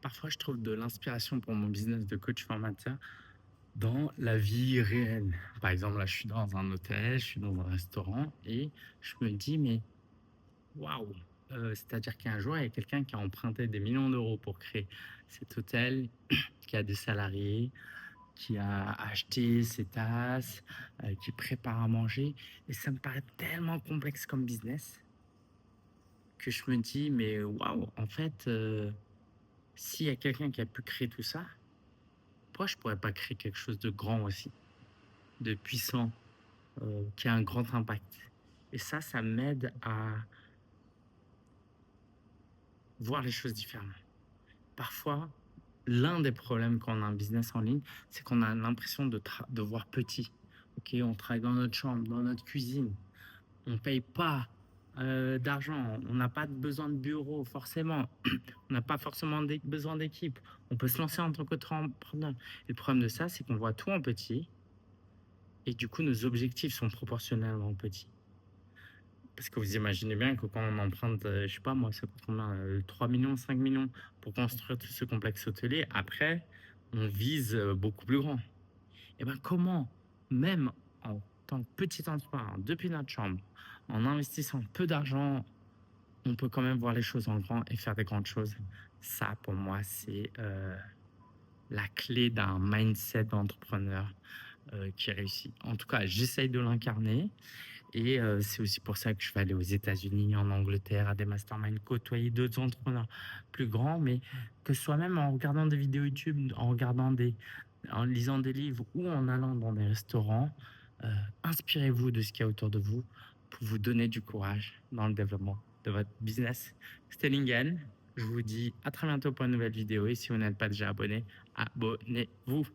parfois, je trouve de l'inspiration pour mon business de coach formateur dans la vie réelle. Par exemple, là, je suis dans un hôtel, je suis dans un restaurant et je me dis, mais waouh! C'est-à-dire qu'un jour, il y a quelqu'un qui a emprunté des millions d'euros pour créer cet hôtel, qui a des salariés, qui a acheté ses tasses, qui prépare à manger. Et ça me paraît tellement complexe comme business que je me dis, mais waouh! En fait, s'il y a quelqu'un qui a pu créer tout ça, pourquoi je pourrais pas créer quelque chose de grand aussi, de puissant, qui a un grand impact? Et ça m'aide à voir les choses différemment. Parfois, l'un des problèmes quand on a un business en ligne, c'est qu'on a l'impression de voir petit. OK, on travaille dans notre chambre, dans notre cuisine, on paye pas, d'argent, on n'a pas besoin de bureau forcément, on n'a pas forcément besoin d'équipe. On peut se lancer en tant qu'entrepreneur. Et le problème de ça, c'est qu'on voit tout en petit et du coup, nos objectifs sont proportionnellement petits. Parce que vous imaginez bien que quand on emprunte, je sais pas moi, ça coûte combien, 3 000 000, 5 000 000 pour construire tout ce complexe hôtelier. Après, on vise, beaucoup plus grand. Et ben, comment, même en tant que petit entrepreneur, depuis notre chambre, en investissant peu d'argent, on peut quand même voir les choses en grand et faire des grandes choses? Ça, pour moi, c'est, la clé d'un mindset d'entrepreneur, qui réussit. En tout cas, j'essaye de l'incarner et c'est aussi pour ça que je vais aller aux États-Unis, en Angleterre, à des masterminds, côtoyer d'autres entrepreneurs plus grands, mais que ce soit même en regardant des vidéos YouTube, en lisant des livres ou en allant dans des restaurants, heu, inspirez-vous de ce qu'il y a autour de vous pour vous donner du courage dans le développement de votre business. C'était Lingen, je vous dis à très bientôt pour une nouvelle vidéo et si vous n'êtes pas déjà abonné, abonnez-vous.